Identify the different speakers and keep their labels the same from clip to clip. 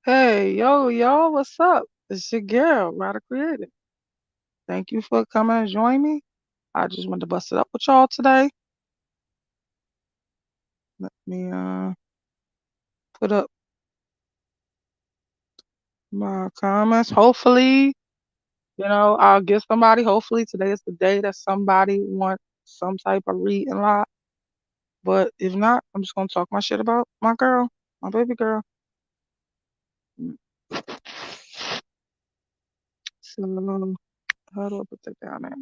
Speaker 1: Hey, yo, y'all, what's up? It's your girl, Ryder Creative. Thank you for coming and joining me. I just wanted to bust it up with y'all today. Let me put up my comments. Hopefully, I'll get somebody. Hopefully today is the day that somebody wants some type of reading lot. But if not, I'm just gonna talk my shit about my girl, my baby girl. Mm. So how do I put that down there?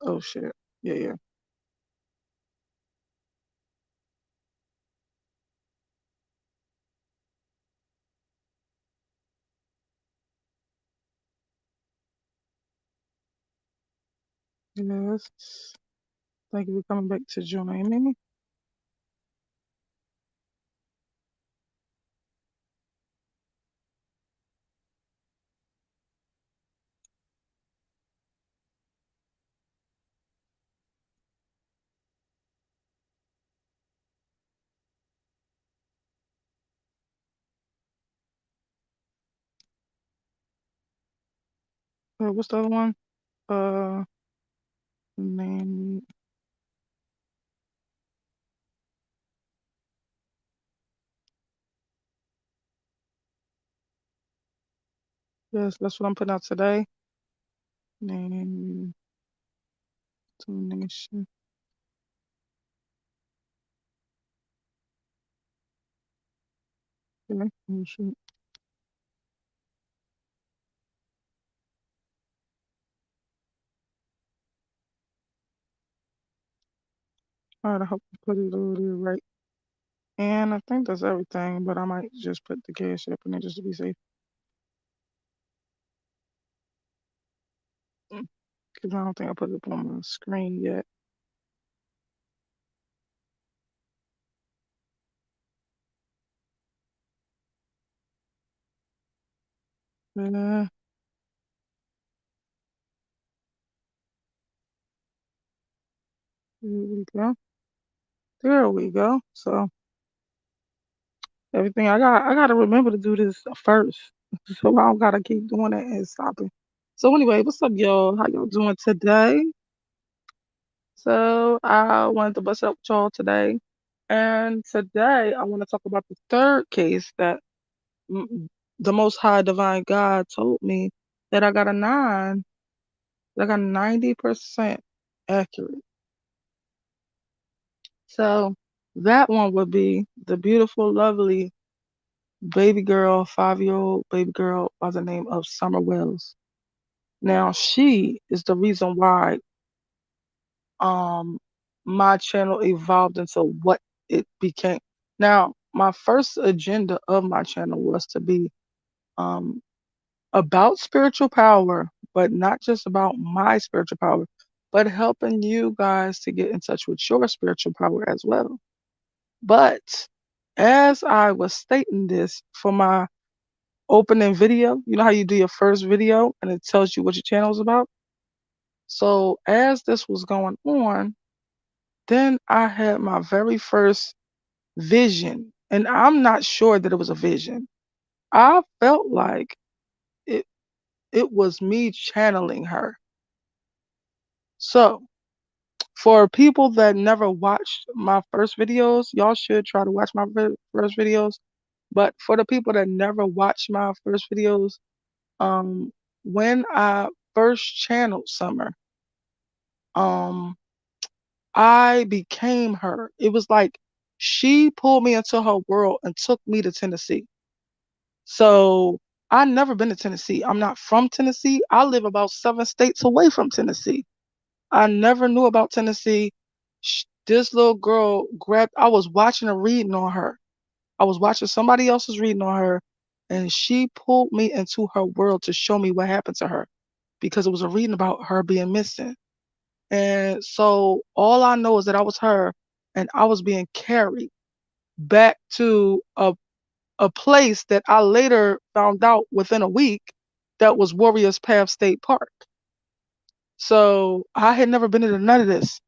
Speaker 1: Oh shit. Yeah, yeah. Yes. Thank you for coming back to join me. What's the other one? Uh, name. Yes, that's what I'm putting out today. Name donation. Okay. Oh, shoot. All right, I hope I put it over there right. And I think that's everything, but I might just put the cash up in there just to be safe. Because I don't think I put it up on my screen yet. Uh, here we go. There we go. So everything I gotta remember to do this first. So I don't gotta keep doing it and stopping. So anyway, what's up, y'all? How y'all doing today? So I wanted to bust it up with y'all today. And today I want to talk about the third case that mm, the Most High Divine God told me that I got a nine, that I got 90% accurate. So that one would be the beautiful, lovely baby girl, 5-year-old baby girl by the name of Summer Wells. Now she is the reason why um my channel evolved into what it became. Now, my first agenda of my channel was to be um about spiritual power, but not just about my spiritual power, but helping you guys to get in touch with your spiritual power as well. But as I was stating this for my opening video, you know how you do your first video and it tells you what your channel is about? So as this was going on, then I had my very first vision, and I'm not sure that it was a vision. I felt like it it was me channeling her. So, for people that never watched my first videos, y'all should try to watch my first videos. But for the people that never watched my first videos, um, when I first channeled Summer, um, I became her. It was like she pulled me into her world and took me to Tennessee. So I never been to Tennessee. I'm not from Tennessee. I live about 7 states away from Tennessee. I never knew about Tennessee. This little girl grabbed, I was watching a reading on her. I was watching somebody else's reading on her, and she pulled me into her world to show me what happened to her because it was a reading about her being missing. And so all I know is that I was her and I was being carried back to a place that I later found out within a week that was Warriors Path State Park. So I had never been into none of this.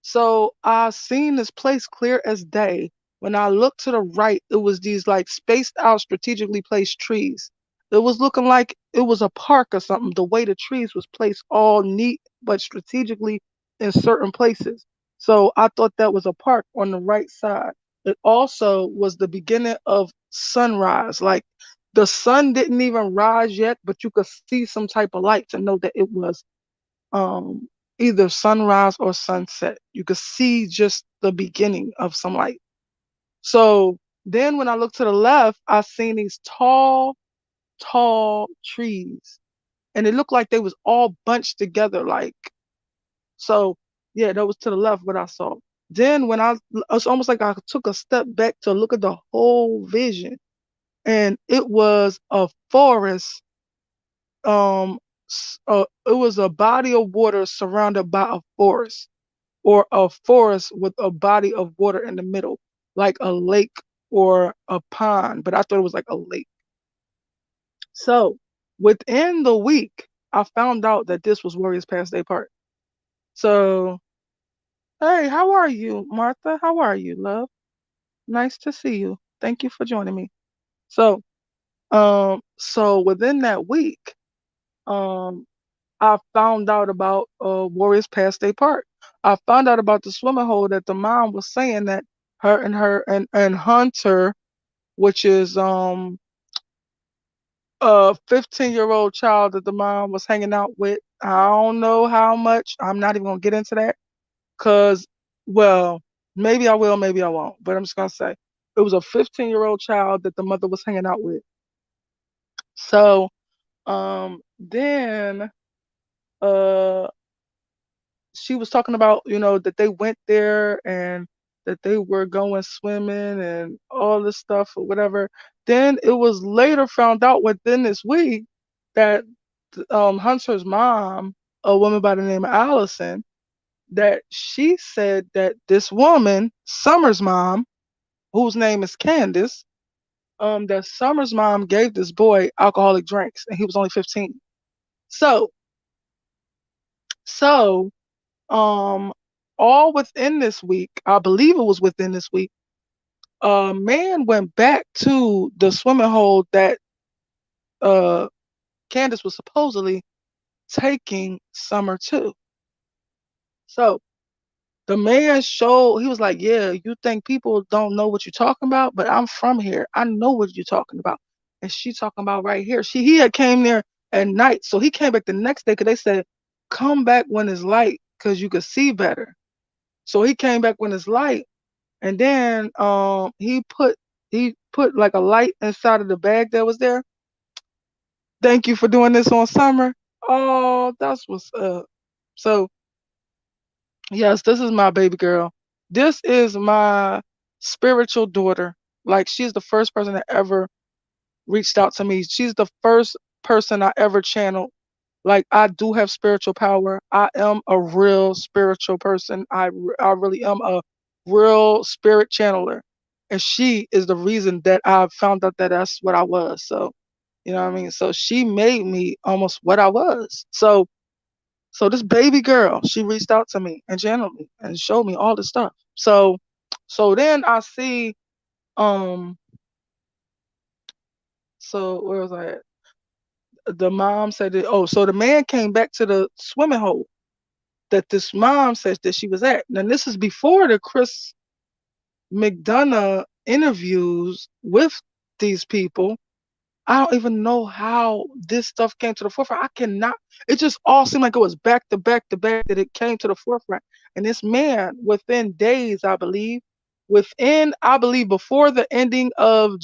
Speaker 1: So I seen this place clear as day. When I looked to the right, it was these like spaced out, strategically placed trees. It was looking like it was a park or something. The way the trees was placed all neat but strategically in certain places. So I thought that was a park on the right side. It also was the beginning of sunrise. Like the sun didn't even rise yet, but you could see some type of light to know that it was um either sunrise or sunset. You could see just the beginning of some light. So then when I looked to the left, I seen these tall, tall trees. And it looked like they was all bunched together. Like, so yeah, that was to the left what I saw. Then when it's almost like I took a step back to look at the whole vision. And it was a forest. It was a body of water surrounded by a forest, or a forest with a body of water in the middle, like a lake or a pond, but I thought it was like a lake. So within the week, I found out that this was Warriors Past Day Park. So, hey, how are you, Martha? How are you, love? Nice to see you. Thank you for joining me. So, so within that week, um, I found out about Warriors Past Day Park. I found out about the swimming hole that the mom was saying that her and Hunter, which is a 15-year-old child that the mom was hanging out with. I don't know how much. I'm not even gonna get into that because, well, maybe I will, maybe I won't. But I'm just gonna say it was a 15-year-old child that the mother was hanging out with. So then uh she was talking about, that they went there and that they were going swimming and all this stuff or whatever. Then it was later found out within this week that Hunter's mom, a woman by the name of Allison, that she said that this woman, Summer's mom, whose name is Candace, that Summer's mom gave this boy alcoholic drinks and he was only 15. So, so Um, all within this week, I believe it was within this week, a man went back to the swimming hole that uh Candace was supposedly taking Summer to. So the man showed, he was like, yeah, you think people don't know what you're talking about, but I'm from here. I know what you're talking about. And she talking about right here. He had came there at night. So he came back the next day because they said, come back when it's light because you could see better. So he came back when it's light. And then he put like a light inside of the bag that was there. Thank you for doing this on Summer. Oh, that's what's up. So yes, this is my baby girl. This is my spiritual daughter. Like she's the first person that ever reached out to me. She's the first person I ever channeled. Like I do have spiritual power. I am a real spiritual person. I really am a real spirit channeler. And she is the reason that I found out that that's what I was. So, you know what I mean? So she made me almost what I was. So this baby girl, she reached out to me and channeled me and showed me all this stuff. So then I see um so where was I at? The mom said that, oh, so the man came back to the swimming hole that this mom says that she was at. Now this is before the Chris McDonough interviews with these people. I don't even know how this stuff came to the forefront. I cannot. It just all seemed like it was back to back to back that it came to the forefront. And this man, within days, I believe, before the ending of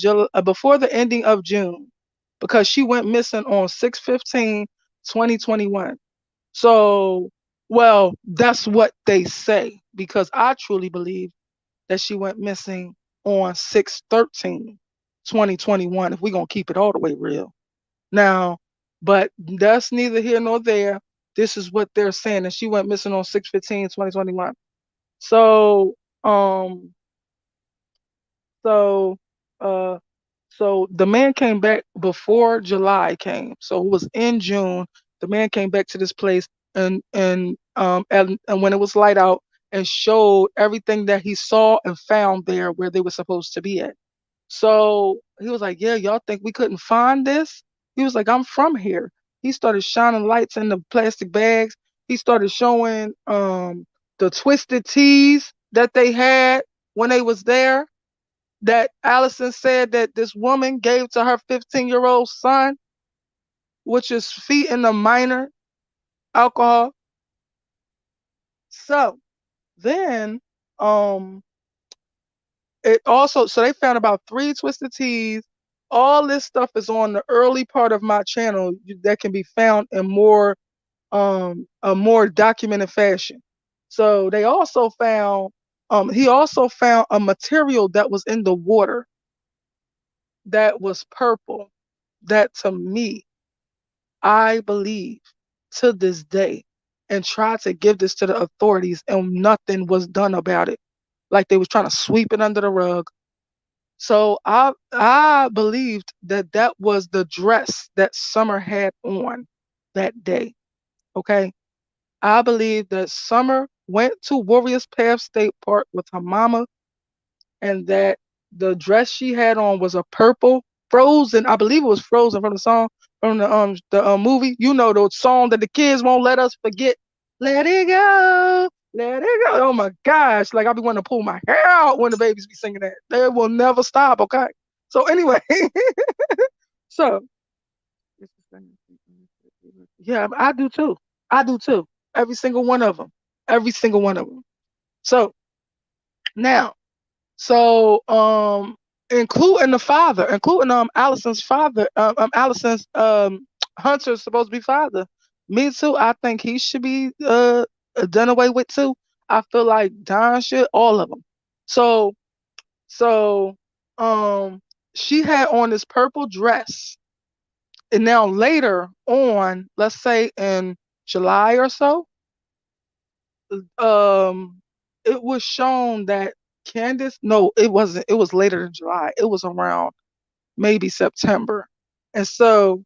Speaker 1: before the ending of June, because she went missing on 6/15/2021. So, well, that's what they say because I truly believe that she went missing on 6/13/2021, if we're going to keep it all the way real. Now, but that's neither here nor there. This is what they're saying, that she went missing on 6/15/2021. So, so, uh, so the man came back before July came. So it was in June. The man came back to this place and when it was light out and showed everything that he saw and found there where they were supposed to be at. So he was like, "Yeah, y'all think we couldn't find this?" He was like, "I'm from here." He started shining lights in the plastic bags. He started showing the twisted teas that they had when they was there, that Allison said that this woman gave to her 15-year-old son, which is feeding the minor alcohol. So then um it also, so they found about three twisted teas. All this stuff is on the early part of my channel that can be found in more a more documented fashion. So they also found he also found a material that was in the water that was purple, that to me, I believe to this day, and tried to give this to the authorities and nothing was done about it. Like they was trying to sweep it under the rug. So I believed that that was the dress that Summer had on that day. Okay. I believe that Summer went to Warriors Path State Park with her mama, and that the dress she had on was a purple Frozen. I believe it was Frozen from the song, from the movie. You know, the song that the kids won't let us forget. Let it go, let it go. Oh my gosh! Like I be wanting to pull my hair out when the babies be singing that. They will never stop. Okay. So anyway, so yeah, I do too. I do too. Every single one of them. Every single one of them. So now, so including the father, including Allison's father, Allison's Hunter's supposed to be father. Me too. I think he should be done away with too. I feel like Don should, all of them. So so um she had on this purple dress, and now later on, let's say in July or so, um it was shown that Candace, no, it wasn't, it was later than July. It was around maybe September. And so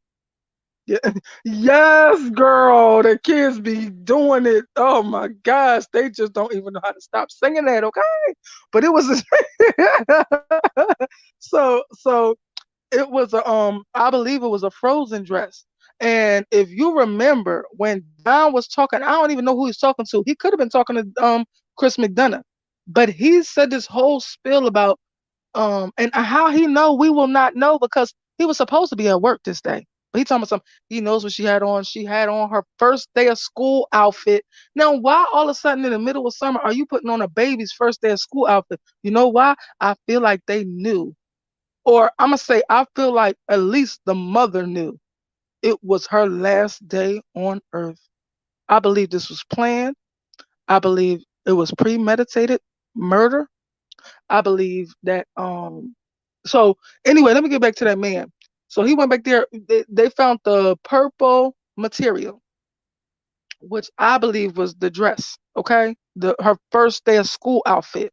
Speaker 1: yeah, yes, girl, the kids be doing it. Oh my gosh, they just don't even know how to stop singing that, okay? But it was so it was a I believe it was a Frozen dress. And if you remember when Don was talking, I don't even know who he's talking to. He could have been talking to Chris McDonough. But he said this whole spiel about and how he know we will not know, because he was supposed to be at work this day. But he talking about something. He knows what she had on. She had on her first day of school outfit. Now, why all of a sudden in the middle of summer are you putting on a baby's first day of school outfit? You know why? I feel like they knew, or I'm gonna say I feel like at least the mother knew it was her last day on earth. I believe this was planned. I believe it was premeditated murder. I believe that so anyway, let me get back to that man. So he went back there. They found the purple material, which I believe was the dress. Okay, the her first day of school outfit,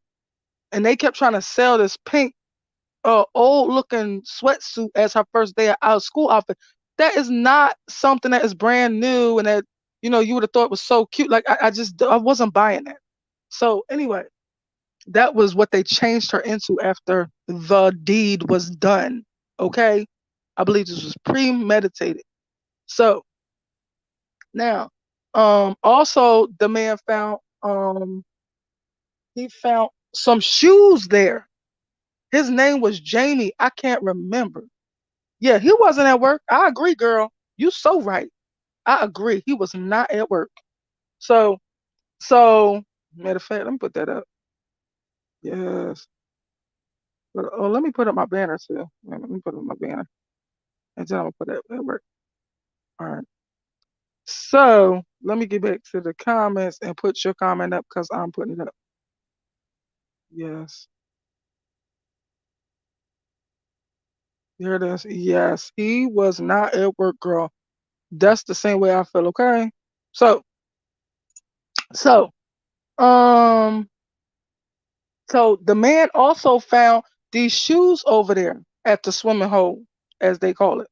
Speaker 1: and they kept trying to sell this pink, old looking sweatsuit as her first day of school outfit. That is not something that is brand new and that you would have thought was so cute. Like I wasn't buying that. So anyway, that was what they changed her into after the deed was done. Okay. I believe this was premeditated. So now, also the man found, he found some shoes there. His name was Jamie. I can't remember. Yeah, he wasn't at work. I agree, girl. You so right. I agree. He was not at work. So, so matter of fact, let me put that up. Yes. But, oh, let me put up my banner too. Let me put up my banner. And then I'm gonna put that at work. All right. So let me get back to the comments and put your comment up because I'm putting it up. Yes. Here it is. Yes. He was not at work, girl. That's the same way I feel, okay? So, so, um, so the man also found these shoes over there at the swimming hole, as they call it.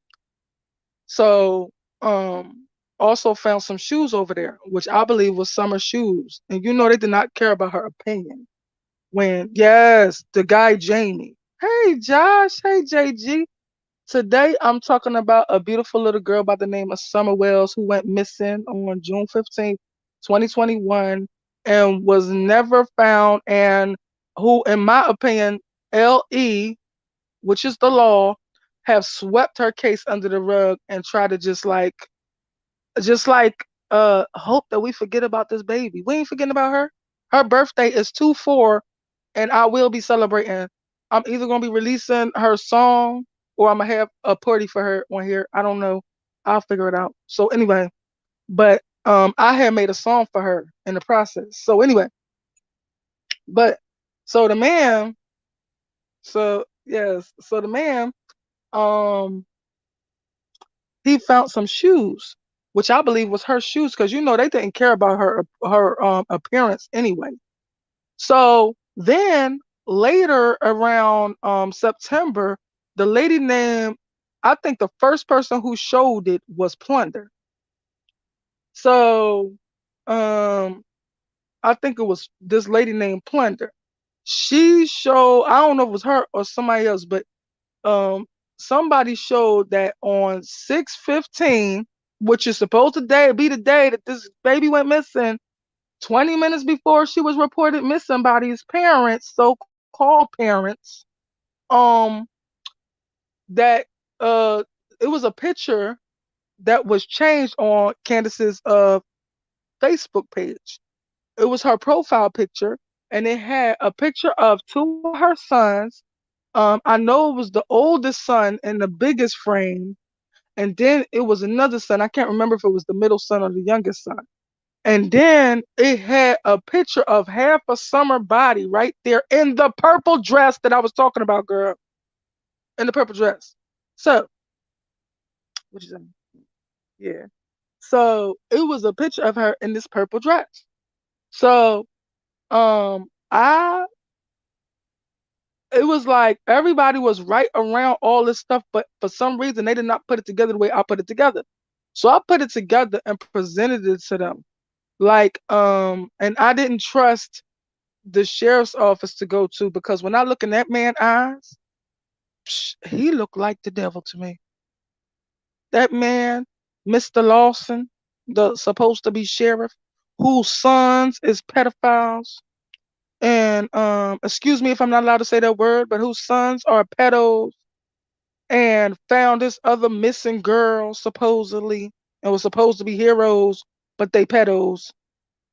Speaker 1: So, um, also found some shoes over there, which I believe was summer shoes. And you know they did not care about her opinion. When yes, the guy Jamie. Hey Josh, hey JG. Today I'm talking about a beautiful little girl by the name of Summer Wells who went missing on June 15th, 2021 and was never found, and who in my opinion LE, which is the law, have swept her case under the rug and try to just like hope that we forget about this baby. We ain't forgetting about her. Her birthday is 2/4 and I will be celebrating. I'm either gonna be releasing her song or I'm gonna have a party for her on here. I don't know. I'll figure it out. So anyway, but I had made a song for her in the process. So anyway, but so the man, so yes, so the man, um, he found some shoes, which I believe was her shoes, because you know they didn't care about her appearance anyway. So then later around September, the lady named, I think the first person who showed it was Plunder. So um I think it was this lady named Plunder. She showed, I don't know if it was her or somebody else, but um somebody showed that on 6/15, which is supposed to be the day that this baby went missing, 20 minutes before she was reported missing by these parents, so-called parents, um, that uh it was a picture that was changed on Candace's Facebook page. It was her profile picture, and it had a picture of two of her sons. I know it was the oldest son in the biggest frame, and then it was another son. I can't remember if it was the middle son or the youngest son. And then it had a picture of half a summer body right there in the purple dress that I was talking about, girl. In the purple dress. So, what you saying? Yeah. So it was a picture of her in this purple dress. So, I it was like everybody was right around all this stuff, but for some reason they did not put it together the way I put it together. So I put it together and presented it to them. Like, and I didn't trust the sheriff's office to go to, because when I look in that man's eyes, he looked like the devil to me. That man, Mr. Lawson, the supposed to be sheriff, whose sons is pedophiles, and excuse me if I'm not allowed to say that word, but whose sons are pedos, and found this other missing girl supposedly, and was supposed to be heroes, but they pedos.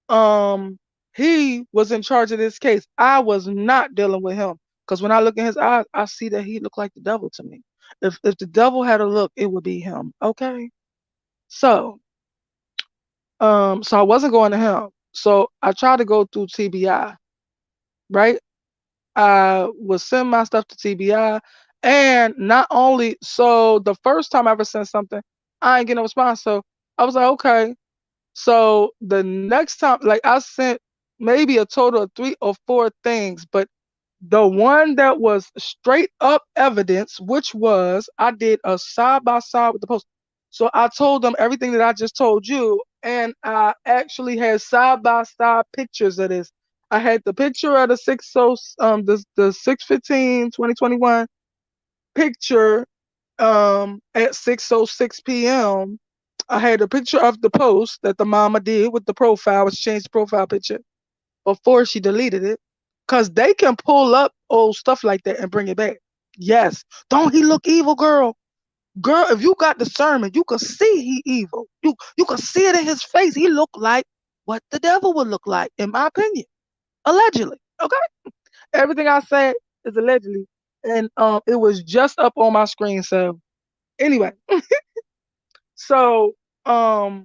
Speaker 1: um he was in charge of this case. I was not dealing with him, because when I look in his eyes, I see that he looked like the devil to me. If the devil had a look, it would be him. Okay. So so I wasn't going to him. So I tried to go through TBI, right? I would send my stuff to TBI, and not only so, the first time I ever sent something, I ain't get no response. So I was like, okay. So the next time, like, I sent maybe a total of 3 or 4 things, but the one that was straight up evidence, which was I did a side by side with the post. So I told them everything that I just told you, and I actually had side by side pictures of this. I had the picture of the 6/15/2021 picture at 6:06 p.m. I had a picture of the post that the mama did with the profile, which changed the profile picture before she deleted it. Cause they can pull up old stuff like that and bring it back. Yes. Don't he look evil, girl? Girl, if you got discernment, you can see he evil. You can see it in his face. He look like what the devil would look like, in my opinion. Allegedly. Okay? Everything I said is allegedly. And it was just up on my screen. So anyway, so I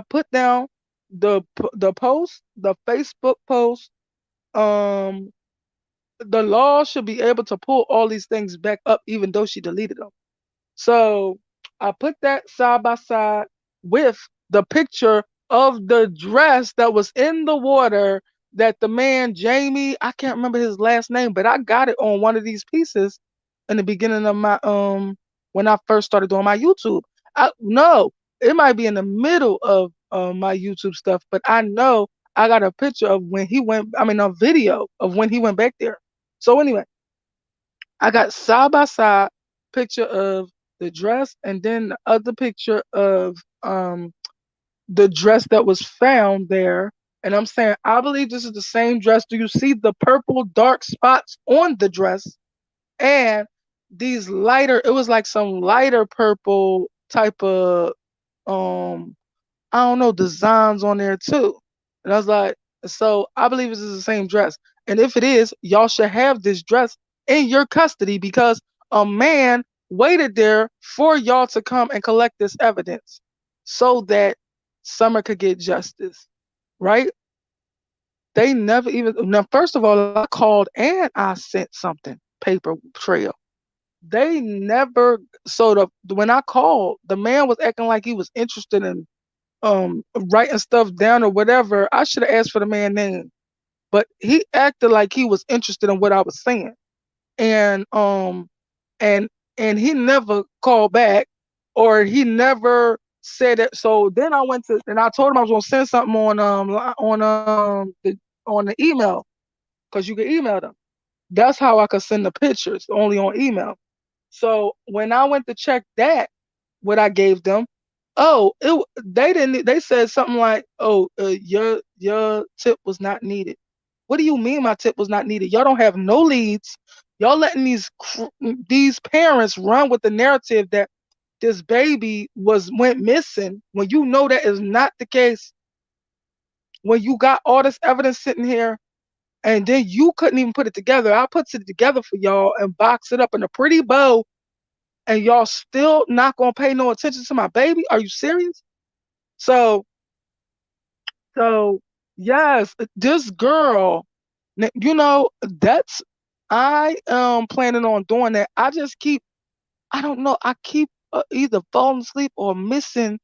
Speaker 1: put down the post, the Facebook post. Um the law should be able to pull all these things back up, even though she deleted them. So I put that side by side with the picture of the dress that was in the water that the man Jamie, I can't remember his last name, but I got it on one of these pieces in the beginning of my when I first started doing my YouTube. No, it might be in the middle of my YouTube stuff, but I know I got a picture of when he went. I mean, a video of when he went back there. So anyway, I got side by side picture of the dress and then the other picture of the dress that was found there. And I'm saying, I believe this is the same dress. Do you see the purple dark spots on the dress? And these lighter, it was like some lighter purple type of um I don't know, designs on there too. And I was like, so I believe this is the same dress. And if it is, y'all should have this dress in your custody because a man waited there for y'all to come and collect this evidence so that Summer could get justice. Right? They never even now, first of all, I called and I sent something, paper trail. They never so when I called, the man was acting like he was interested in writing stuff down or whatever. I should have asked for the man's name, but he acted like he was interested in what I was saying, and and and he never called back, or he never said it. So then I went to and I told him I was gonna send something on the email because you can email them. That's how I could send the pictures only on email. So when I went to check that, what I gave them, oh, they didn't. They said something like, "Oh, your tip was not needed." What do you mean my tip was not needed? Y'all don't have no leads. Y'all letting these parents run with the narrative that this baby went missing when you know that is not the case. When you got all this evidence sitting here, and then you couldn't even put it together. I put it together for y'all and box it up in a pretty bow, and y'all still not gonna pay no attention to my baby? Are you serious? So, so yes, this girl, that's I am planning on doing that. I just keep, I don't know, I keep either falling asleep or missing.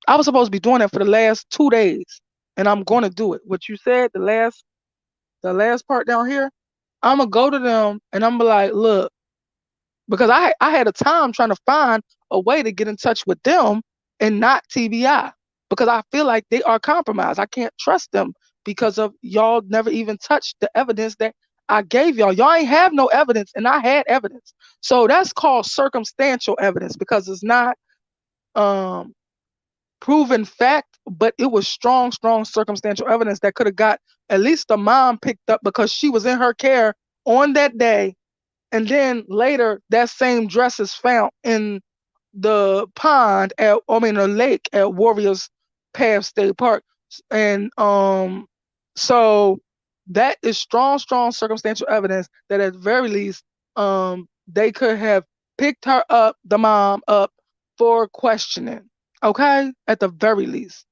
Speaker 1: I was supposed to be doing that for the last 2 days, and I'm gonna do it. What you said, the last part down here, I'm gonna go to them and I'm gonna be like, look, because I had a time trying to find a way to get in touch with them and not TBI because I feel like they are compromised. I can't trust them because of y'all never even touched the evidence that I gave y'all. Y'all ain't have no evidence, and I had evidence. So that's called circumstantial evidence because it's not um proven fact, but it was strong, strong circumstantial evidence that could have got at least the mom picked up because she was in her care on that day, and then later, that same dress is found in the pond the lake at Warriors Path State Park. And so that is strong, strong circumstantial evidence that at the very least, they could have picked her up, the mom up, for questioning. Okay? At the very least.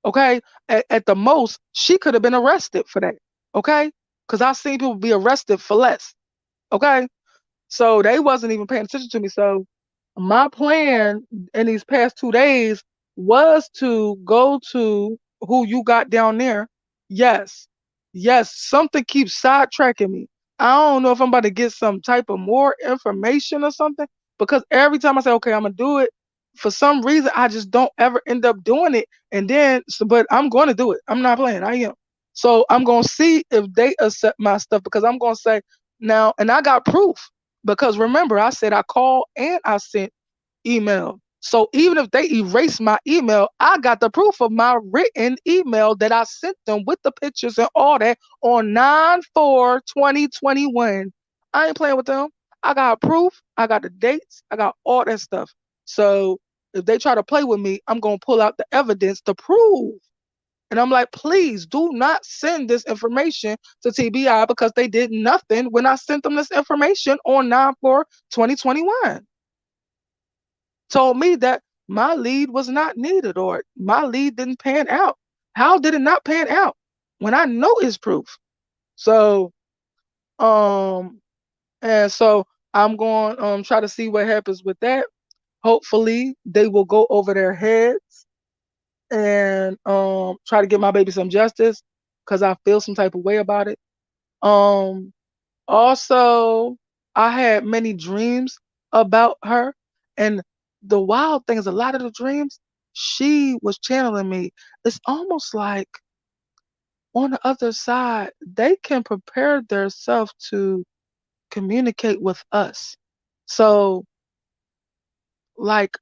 Speaker 1: Okay? At the most, she could have been arrested for that. Okay? Because I've seen people be arrested for less. Okay? So they wasn't even paying attention to me. So my plan in these past 2 days was to go to who you got down there. Yes. Yes. Something keeps sidetracking me. I don't know if I'm about to get some type of more information or something because every time I say, okay, I'm going to do it, for some reason, I just don't ever end up doing it. And then, but I'm going to do it. I'm not playing. I am. So I'm going to see if they accept my stuff because I'm going to say now, and I got proof because remember, I said I called and I sent email. So even if they erase my email, I got the proof of my written email that I sent them with the pictures and all that on 9/4/2021. I ain't playing with them. I got proof. I got the dates. I got all that stuff. So if they try to play with me, I'm going to pull out the evidence to prove. And I'm like, please do not send this information to TBI because they did nothing when I sent them this information on 9/4/2021. Told me that my lead was not needed or my lead didn't pan out. How did it not pan out when I know it's proof? So, um, and so I'm going try to see what happens with that. Hopefully, they will go over their heads and try to give my baby some justice because I feel some type of way about it. Um, Also, I had many dreams about her, and the wild thing is, a lot of the dreams she was channeling me. It's almost like on the other side, they can prepare themselves to communicate with us. So, like,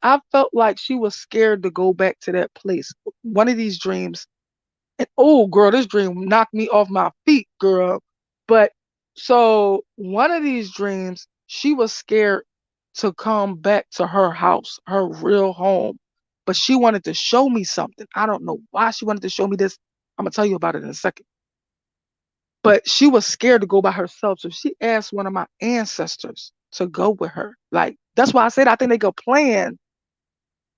Speaker 1: I felt like she was scared to go back to that place. One of these dreams, and oh, girl, this dream knocked me off my feet, girl. But so one of these dreams, she was scared to come back to her house, her real home. But she wanted to show me something. I don't know why she wanted to show me this. I'm gonna tell you about it in a second. But she was scared to go by herself. So she asked one of my ancestors to go with her. Like, that's why I said I think they could plan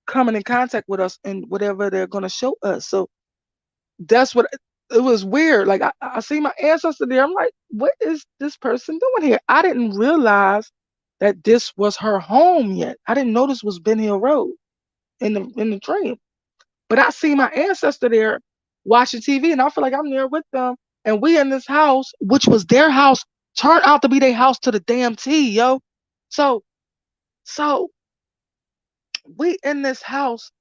Speaker 1: coming in contact with us and whatever they're gonna show us. So that's what it was weird. Like I see my ancestor there. I'm like, what is this person doing here? I didn't realize that this was her home yet. I didn't know this was Ben Hill Road in the dream. But I see my ancestor there watching TV, and I feel like I'm there with them. And we in this house, which was their house, turned out to be their house to the damn T, yo. So so we in this house,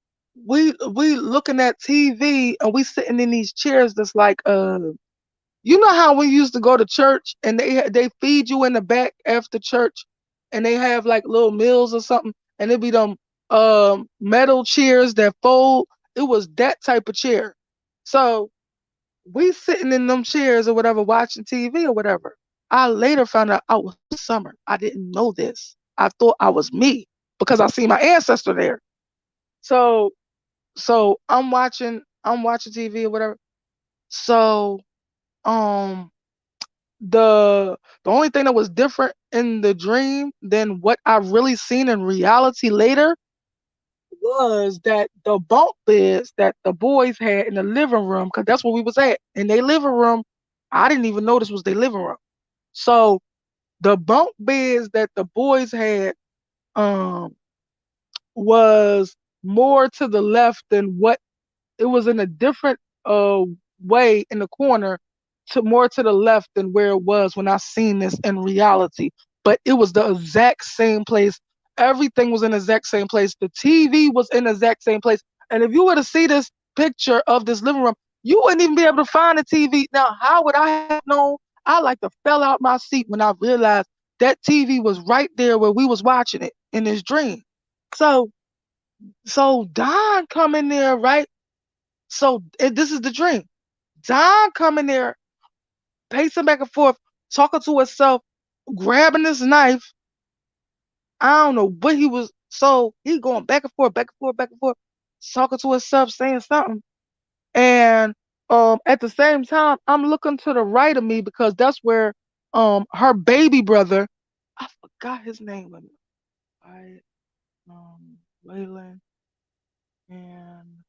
Speaker 1: we looking at TV and we sitting in these chairs that's like you know how we used to go to church and they feed you in the back after church and they have like little meals or something and it be them metal chairs that fold. It was that type of chair. So we sitting in them chairs or whatever watching TV or whatever. I later found out I was Summer. I didn't know this. I thought I was me because I see my ancestor there. So I'm watching TV or whatever. So um the only thing that was different in the dream than what I really seen in reality later was that the bunk beds that the boys had in the living room, because that's where we was at, in their living room, I didn't even know this was their living room. So the bunk beds that the boys had um was more to the left than what it was in a different way in the corner to more to the left than where it was when I seen this in reality. But it was the exact same place. Everything was in the exact same place. The TV was in the exact same place. And if you were to see this picture of this living room, you wouldn't even be able to find the TV. Now, how would I have known? I like to fell out my seat when I realized that TV was right there where we was watching it in this dream. So Don come in there, right? So this is the dream. Don coming there, pacing back and forth, talking to herself, grabbing this knife. I don't know what he was. So he going back and forth, back and forth, back and forth, talking to herself, saying something. And at the same time, I'm looking to the right of me because that's where her baby brother, I forgot his name. I Waylon, and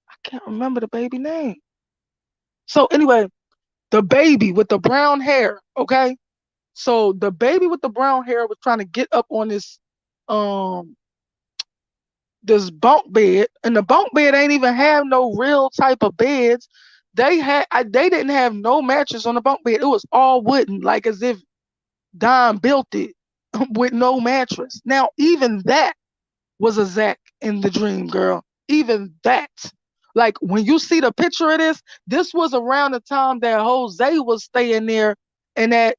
Speaker 1: I can't remember the baby name. So anyway, the baby with the brown hair, okay? So the baby with the brown hair was trying to get up on um this bunk bed, and the bunk bed ain't even have no real type of beds. They didn't have no mattress on the bunk bed. It was all wooden, like as if Don built it with no mattress. Now even that was a Zach in the dream, girl. Even that. Like when you see the picture of this was around the time that Jose was staying there and that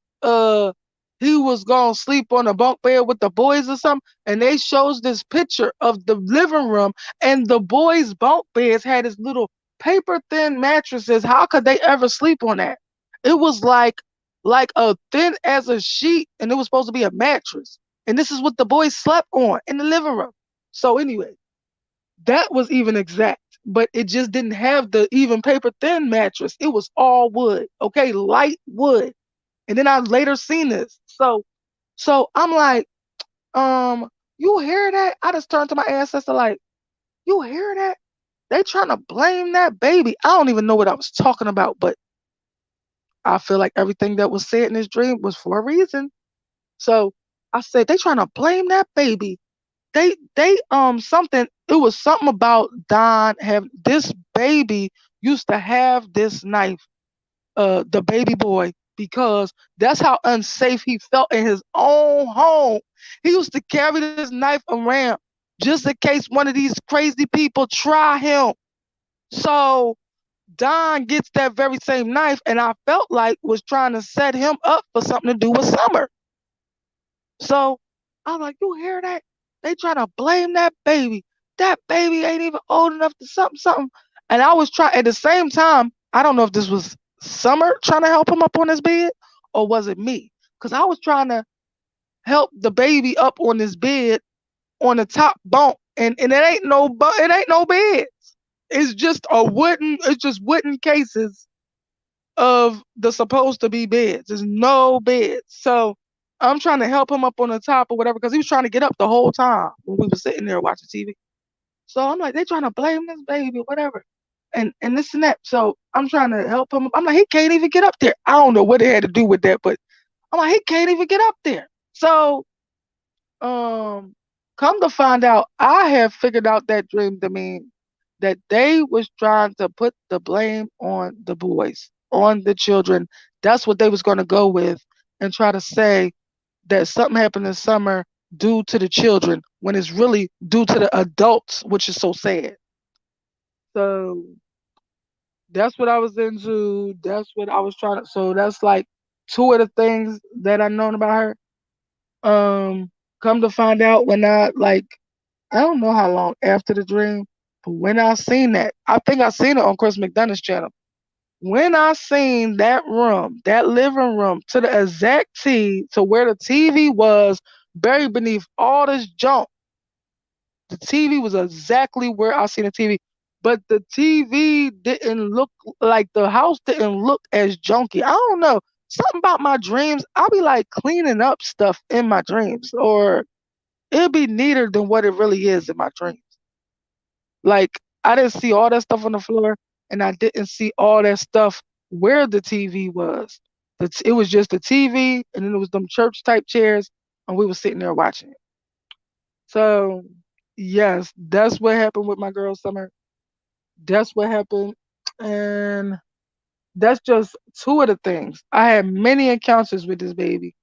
Speaker 1: he was gonna sleep on a bunk bed with the boys or something. And they shows this picture of the living room and the boys' bunk beds had this little paper thin mattresses. How could they ever sleep on that? It was like a thin as a sheet and it was supposed to be a mattress. And this is what the boys slept on in the living room. So anyway, that was even exact, but it just didn't have the even paper thin mattress. It was all wood, okay, light wood. And then I later seen this. So I'm like, you hear that? I just turned to my ancestor like, you hear that? They trying to blame that baby. I don't even know what I was talking about, but I feel like everything that was said in this dream was for a reason. So I said, they trying to blame that baby. They something, it was something about Don have this baby used to have this knife, the baby boy, because that's how unsafe he felt in his own home. He used to carry this knife around. just in case one of these crazy people try him. So Don gets that very same knife, and I felt like was trying to set him up for something to do with Summer. So I was like, you hear that? They trying to blame that baby. That baby ain't even old enough to something, something. And I was trying at the same time, I don't know if this was Summer trying to help him up on his bed or was it me? Because I was trying to help the baby up on his bed on the top bunk. And it ain't no it ain't no bed. It's just wooden cases of the supposed to be beds. There's no beds. So I'm trying to help him up on the top or whatever because he was trying to get up the whole time when we were sitting there watching TV. So I'm like, they trying to blame this baby, whatever. And this and that. So I'm trying to help him. I'm like, he can't even get up there. I don't know what it had to do with that, but I'm like, he can't even get up there. So um come to find out, I have figured out that dream to mean that they was trying to put the blame on the boys, on the children. That's what they was going to go with and try to say that something happened this summer due to the children when it's really due to the adults, which is so sad. So that's what I was into. That's what I was trying to. So that's like two of the things that I known about her. Come to find out when I don't know how long after the dream, but when I seen that, I think I seen it on Chris McDonough's channel. When I seen that room, that living room, to the exact T to where the TV was buried beneath all this junk, the TV was exactly where I seen the TV. But the TV didn't look like the house didn't look as junky. I don't know. Something about my dreams, I'll be like cleaning up stuff in my dreams, or it'll be neater than what it really is in my dreams. Like I didn't see all that stuff on the floor, and I didn't see all that stuff where the TV was. It was just the TV, and then it was them church type chairs, and we were sitting there watching it. So yes, that's what happened with my girl Summer. That's what happened, and that's just two of the things. I had many encounters with this baby.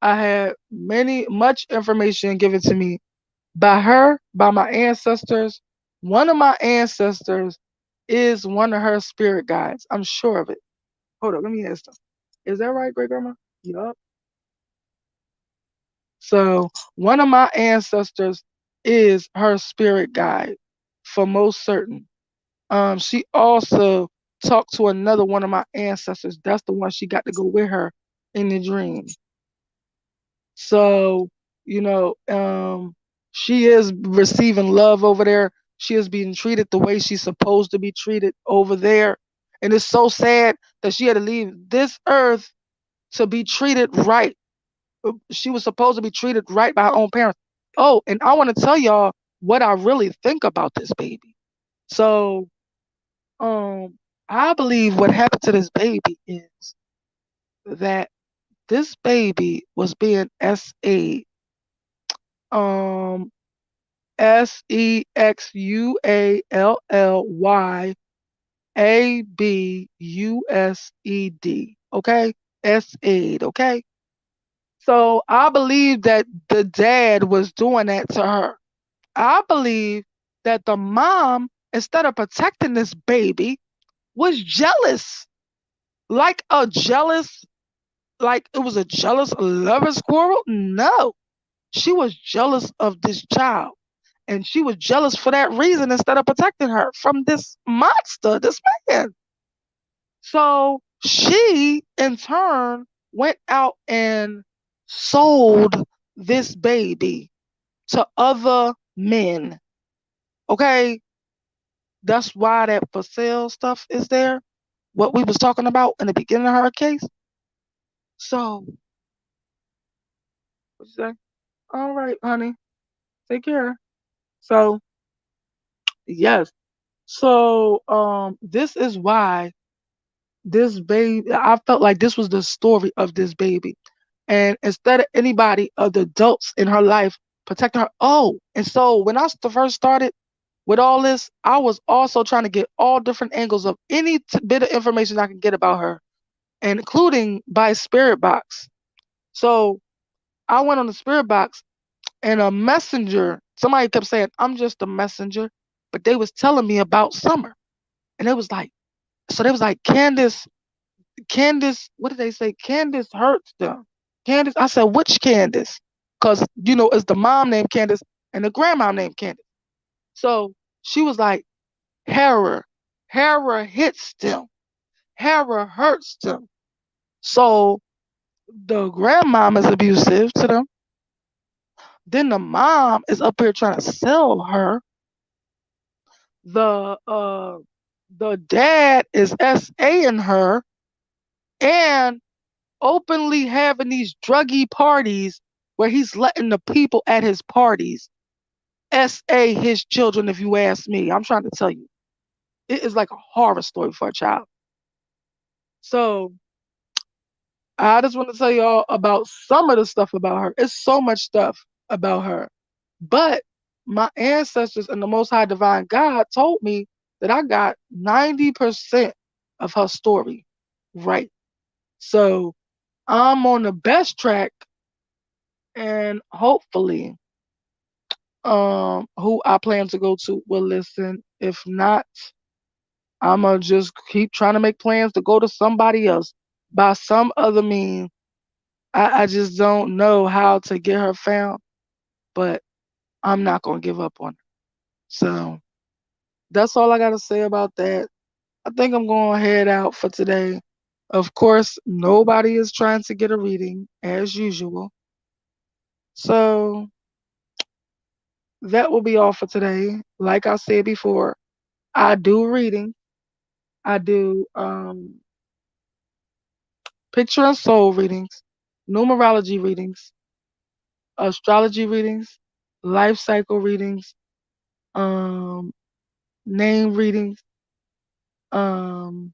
Speaker 1: I had much information given to me by her, by my ancestors. One of my ancestors is one of her spirit guides. I'm sure of it. Hold on, let me ask them. Is that right, great grandma? Yup. So one of my ancestors is her spirit guide for most certain. She also talked to another one of my ancestors. That's the one she got to go with her in the dream. So, you know, she is receiving love over there. She is being treated the way she's supposed to be treated over there. And it's so sad that she had to leave this earth to be treated right. She was supposed to be treated right by her own parents. Oh, and I want to tell y'all what I really think about this baby. So, I believe what happened to this baby is that this baby was being um SEXUALLYABUSED. Okay? SAID, okay? So I believe that the dad was doing that to her. I believe that the mom, instead of protecting this baby, was jealous. Like a jealous, like it was a jealous lover's quarrel? No. She was jealous of this child. And she was jealous for that reason instead of protecting her from this monster, this man. So she, in turn, went out and sold this baby to other men. Okay? That's why that for sale stuff is there. What we was talking about in the beginning of her case. So, what you say? All right, honey. Take care. So, yes. So, this is why this baby, I felt like this was the story of this baby. And instead of anybody of the adults in her life protecting her, oh, and so when I first started with all this, I was also trying to get all different angles of any bit of information I could get about her, including by spirit box. So I went on the spirit box, and a messenger Somebody kept saying, I'm just a messenger, but they was telling me about Summer. And it was like, so they was like, Candace, what did they say? Candace hurts them. Candace, I said, which Candace? Because, it's the mom named Candace and the grandma named Candace. So she was like, Hera. Hera hits them. Hera hurts them. So the grandmom is abusive to them. Then the mom is up here trying to sell her. The dad is SAing her and openly having these druggy parties where he's letting the people at his parties SA his children, if you ask me. I'm trying to tell you. It is like a horror story for a child. So I just want to tell y'all about some of the stuff about her. It's so much stuff about her. But my ancestors and the Most High Divine God told me that I got 90% of her story right. So I'm on the best track, and hopefully who I plan to go to will listen. If not, I'ma just keep trying to make plans to go to somebody else by some other means. I just don't know how to get her found, but I'm not gonna give up on her. So that's all I gotta say about that. I think I'm gonna head out for today. Of course, nobody is trying to get a reading as usual. So that will be all for today. Like I said before, I do reading. I do picture and soul readings, numerology readings, astrology readings, life cycle readings, um, name readings, um,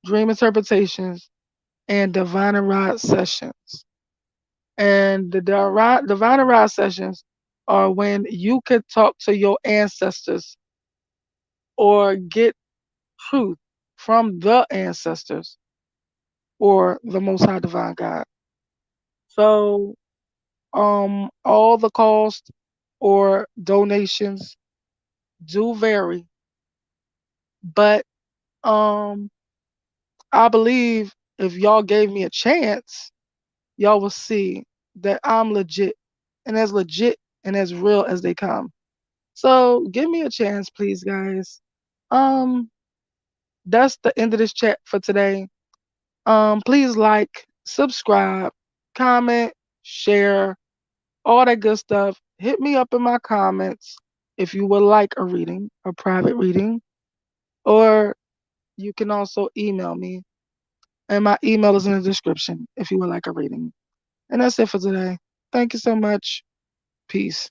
Speaker 1: dream interpretations, and divine and rod sessions. And the divine and rod sessions are when you could talk to your ancestors or get truth from the ancestors or the Most High Divine God. So, all the cost or donations do vary, but I believe if y'all gave me a chance, y'all will see that I'm legit and as real as they come. So give me a chance, please, guys. Um, that's the end of this chat for today. Please like, subscribe, comment, share, all that good stuff. Hit me up in my comments if you would like a reading, a private reading, or you can also email me. And my email is in the description if you would like a reading. And that's it for today. Thank you so much. Peace.